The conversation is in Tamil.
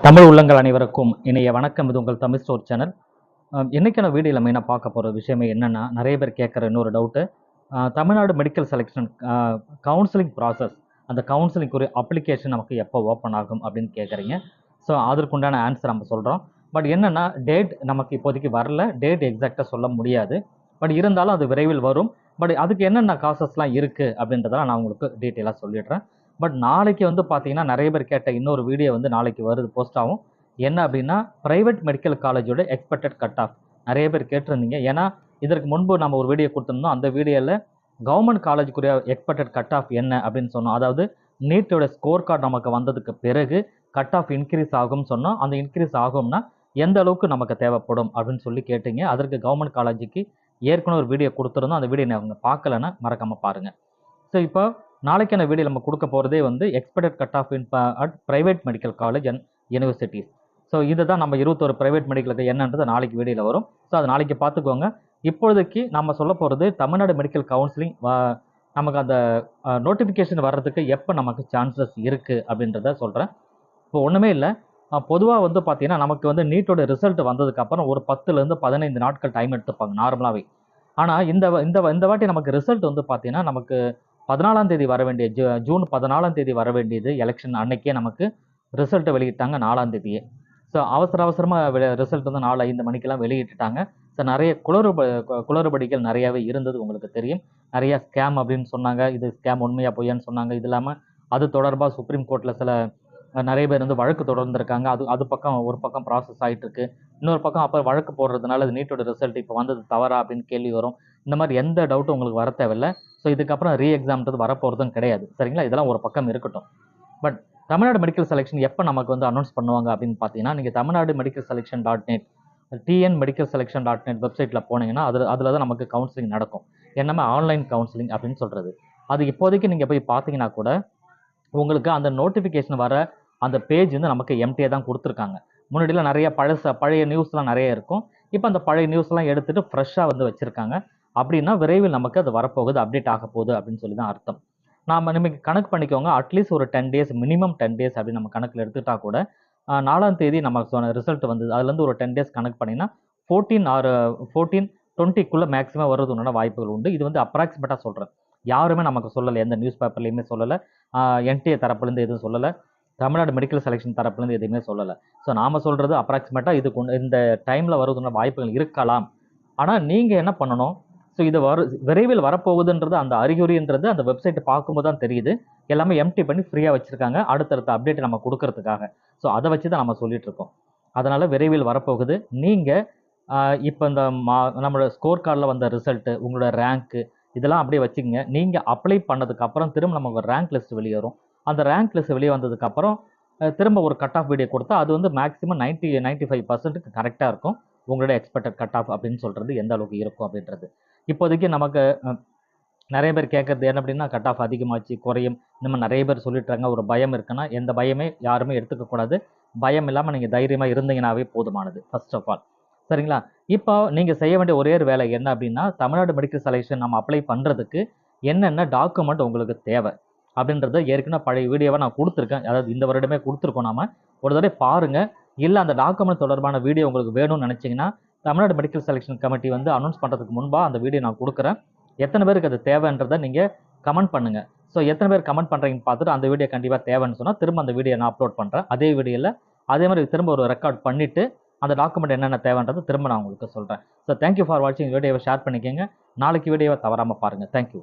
தமிழ் உள்ளங்கள் அனைவருக்கும் இணைய வணக்கம். இது உங்கள் தமிழ் ஸ்டோர் சேனல். இன்றைக்கான வீடியோவில் மெயினாக பார்க்க போகிற விஷயமே என்னென்னா, நிறைய பேர் கேட்குற இன்னொரு doubt, Tamil Nadu medical selection counselling process, அந்த கவுன்சிலிங் ஒரு அப்ளிகேஷன் நமக்கு எப்போ ஓப்பன் ஆகும் அப்படின்னு கேட்குறீங்க. ஸோ அதற்குண்டான ஆன்சர் நம்ம சொல்கிறோம். பட் என்னென்னா, டேட் நமக்கு இப்போதைக்கு வரல, டேட் எக்ஸாக்டாக சொல்ல முடியாது. பட் இருந்தாலும் அது விரைவில் வரும். பட் அதுக்கு என்னென்ன காசஸ்லாம் இருக்குது அப்படின்றதெல்லாம் நான் உங்களுக்கு டீட்டெயிலாக சொல்லிடுறேன். பட் நாளைக்கு பார்த்தீங்கன்னா, நிறைய பேர் கேட்ட இன்னொரு வீடியோ நாளைக்கு வருது, போஸ்ட் ஆகும். என்ன அப்படின்னா, பிரைவேட் மெடிக்கல் காலேஜோட எக்ஸ்பெக்டட் கட் ஆஃப் நிறைய பேர் கேட்டிருந்தீங்க. ஏன்னா இதற்கு முன்பு நம்ம ஒரு வீடியோ கொடுத்துருந்தோம். அந்த வீடியோவில் கவர்மெண்ட் காலேஜுக்குரிய எக்ஸ்பெக்டட் கட் ஆஃப் என்ன அப்படின்னு சொன்னோம். அதாவது நீட்டோட ஸ்கோர் கார்டு நமக்கு வந்ததுக்கு பிறகு கட் ஆஃப் இன்க்ரீஸ் ஆகும்னு சொன்னோம். அந்த இன்க்ரீஸ் ஆகும்னா எந்த அளவுக்கு நமக்கு தேவைப்படும் அப்படின்னு சொல்லி கேட்டீங்க. அதற்கு கவர்மெண்ட் காலேஜுக்கு ஏற்கனவே ஒரு வீடியோ கொடுத்துருந்தோம். அந்த வீடியோ அவங்க பார்க்கலன்னா மறக்காமல் பாருங்கள். ஸோ இப்போ நாளைக்கான வீடியோ நம்ம கொடுக்க போகிறதே expected cut of in at private medical college and universities. So இதை தான் நம்ம 21 பிரைவேட் மெடிக்கலுக்கு என்னன்றது நாளைக்கு வீடியோவில் வரும். ஸோ அது நாளைக்கு பார்த்துக்கோங்க. இப்பொழுதைக்கு நம்ம சொல்ல போகிறது தமிழ்நாடு மெடிக்கல் கவுன்சிலிங் நமக்கு அந்த நோட்டிஃபிகேஷன் வர்றதுக்கு எப்போ நமக்கு சான்சஸ் இருக்குது அப்படின்றத சொல்கிறேன். இப்போ ஒன்றுமே இல்லை. பொதுவாக பார்த்தீங்கன்னா நமக்கு நீட்டோட ரிசல்ட் வந்ததுக்கப்புறம் ஒரு 10லேருந்து 15 நாட்கள் டைம் எடுத்துப்பாங்க நார்மலாகவே. ஆனால் இந்த வாட்டி நமக்கு ரிசல்ட் பார்த்தீங்கன்னா நமக்கு 14ஆம் தேதி வர வேண்டிய ஜூன் 14ஆம் தேதி வர வேண்டியது எலெக்ஷன் அன்னைக்கே நமக்கு ரிசல்ட்டை வெளியிட்டாங்க 4ஆம் தேதியே. ஸோ அவசரமாக ரிசல்ட் 4-5 மணிக்கெல்லாம் வெளியிட்டுட்டாங்க. ஸோ நிறைய குளறுபடிகள் நிறையாவே இருந்தது, உங்களுக்கு தெரியும். நிறைய ஸ்கேம் அப்படின்னு சொன்னாங்க. இது ஸ்கேம் உண்மையாக பொய்யான்னு சொன்னாங்க. இது இல்லாமல் அது தொடர்பாக சுப்ரீம் கோர்ட்டில் சில நிறைய பேர் வழக்கு தொடர்ந்துருக்காங்க. அது பக்கம் ஒரு பக்கம் ப்ராசஸ் ஆகிட்டு இருக்கு. இன்னொரு பக்கம் அப்போ வழக்கு போடுறதுனால அது நீட்டோட ரிசல்ட் இப்போ வந்தது தவறா அப்படின்னு கேள்வி வரும். இந்த மாதிரி எந்த டவுட்டும் உங்களுக்கு வர தேவையில்லை. ஸோ இதுக்கப்புறம் எக்ஸாம்ன்றது வரப்போகிறதும் கிடையாது, சரிங்களா? இதெல்லாம் ஒரு பக்கம் இருக்கட்டும். பட் தமிழ்நாடு மெடிக்கல் செலெக்ஷன் எப்போ நமக்கு அனௌன்ஸ் பண்ணுவாங்க அப்படின்னு பார்த்தீங்கன்னா, நீங்கள் Tamil Nadu medical selection .net tnmedicalselection.net வெப்சைட்டில் போனீங்கன்னா அதில் தான் நமக்கு கவுன்சிலிங் நடக்கும். என்னமே ஆன்லைன் கவுன்சிலிங் அப்படின்னு சொல்கிறது. அது இப்போதைக்கு நீங்கள் போய் பார்த்தீங்கன்னா கூட உங்களுக்கு அந்த நோட்டிஃபிகேஷன் வர அந்த பேஜ் நமக்கு எம்டியாக தான் கொடுத்துருக்காங்க. முன்னாடிலாம் நிறைய பழைய நியூஸ்லாம் நிறைய இருக்கும். இப்போ அந்த பழைய நியூஸ்லாம் எடுத்துகிட்டு ஃப்ரெஷ்ஷாக வச்சுருக்காங்க. அப்படின்னா விரைவில் நமக்கு அது வரப்போகுது, அப்டேட் ஆக போகுது அப்படின்னு சொல்லி தான் அர்த்தம். நாம் நமக்கு கணக்கு பண்ணிக்கோங்க. அட்லீஸ்ட் ஒரு 10 டேஸ், மினிமம் 10 டேஸ் அப்படின்னு நம்ம கணக்கில் எடுத்துக்கிட்டால் கூட 4ஆம் தேதி நமக்கு சொன்ன ரிசல்ட் வந்தது. அதுலேருந்து ஒரு 10 டேஸ் கணக்கு பண்ணிங்கன்னா 14 20க்குள்ளே மேக்ஸிமம் வர்றதுனால வாய்ப்புகள் உண்டு. இது அப்ராக்சிமேட்டாக சொல்கிறேன். யாருமே நமக்கு சொல்லலை, எந்த நியூஸ் பேப்பர்லையுமே சொல்லலை, என்டிஏ தரப்புலேருந்து எதுவும் சொல்லலை, தமிழ்நாடு மெடிக்கல் செலெக்ஷன் தரப்புலேருந்து எதுவுமே சொல்லலை. ஸோ நாம் சொல்கிறது அப்ராக்சிமேட்டாக இதுக்கு இந்த டைமில் வருவதுன வாய்ப்புகள் இருக்கலாம். ஆனால் நீங்கள் என்ன பண்ணணும்? ஸோ இது விரைவில் வரப்போகுதுன்றது அந்த அறிகுறின்றது அந்த வெப்சைட்டை பார்க்கும்போது தான் தெரியுது. எல்லாமே எம்டி பண்ணி ஃப்ரீயாக வச்சுருக்காங்க அடுத்தடுத்த அப்டேட் நம்ம கொடுக்கறதுக்காக. ஸோ அதை வச்சு தான் நம்ம சொல்லிட்டு இருக்கோம். அதனால் விரைவில் வரப்போகுது. நீங்கள் இப்போ இந்த நம்மளோட ஸ்கோர் கார்டில் வந்த ரிசல்ட்டு, உங்களோட ரேங்க்கு இதெல்லாம் அப்படியே வச்சுக்கோங்க. நீங்கள் அப்ளை பண்ணதுக்கப்புறம் திரும்ப நமக்கு ஒரு ரேங்க் லிஸ்ட் வெளியே வரும். அந்த ரேங்க் லிஸ்ட் வெளியே வந்ததுக்கப்புறம் திரும்ப ஒரு கட் ஆஃப் வீடியோ கொடுத்தா அது மேக்ஸிமம் 90-95% கரெக்டாக இருக்கும். உங்களோட எக்ஸ்பெக்டட் கட் ஆஃப் அப்படின்னு சொல்கிறது எந்த அளவுக்கு இருக்கும் அப்படின்றது. இப்போதைக்கு நமக்கு நிறைய பேர் கேட்குறது என்ன அப்படின்னா, கட் ஆஃப் அதிகமாச்சு, குறையும், இந்த மாதிரி நிறைய பேர் சொல்லிட்டுறாங்க. ஒரு பயம் இருக்குன்னா எந்த பயமே யாருமே எடுத்துக்கக்கூடாது. பயம் இல்லாமல் நீங்கள் தைரியமாக இருந்தீங்கன்னாவே போதுமானது, ஃபர்ஸ்ட் ஆஃப் ஆல், சரிங்களா? இப்போ நீங்கள் செய்ய வேண்டிய ஒரே ஒரு வேலை என்ன அப்படின்னா, தமிழ்நாடு மெடிக்கல் செலெக்ஷன் நம்ம அப்ளை பண்ணுறதுக்கு என்னென்ன டாக்குமெண்ட் உங்களுக்கு தேவை அப்படின்றத ஏற்கனவே பழைய வீடியோவை நான் கொடுத்துருக்கேன். அதாவது இந்த வருடமே கொடுத்துருக்கோம். நாம் ஒரு தடவை பாருங்கள். இல்லை அந்த டாக்குமெண்ட் தொடர்பான வீடியோ உங்களுக்கு வேணும்னு நினச்சிங்கன்னா, Tamil Nadu medical selection committee announce பண்ணுறதுக்கு முன்பாக அந்த வீடியோ நான் கொடுக்குறேன். எத்தனை பேருக்கு அது தேவைன்றதை நீங்கள் கமெண்ட் பண்ணுங்கள். ஸோ எத்தனை பேர் கமெண்ட் பண்ணுறீங்கன்னு பார்த்துட்டு அந்த வீடியோ கண்டிப்பாக தேவைன்னு சொன்னால் திரும்ப அந்த வீடியோ நான் அப்லோட் பண்ணுறேன். அதே வீடியோவில் அதே மாதிரி திரும்ப ஒரு ரெக்கார்ட் பண்ணிவிட்டு அந்த டாக்குமெண்ட் என்னென்ன தேவைன்றது திரும்ப நான் உங்களுக்கு சொல்கிறேன். ஸோ தேங்க்யூ ஃபார் வாட்சிங். வீடியோவை ஷேர் பண்ணிக்கோங்க. நாளைக்கு வீடியோவை தவறாமல் பாருங்கள். தேங்க்யூ.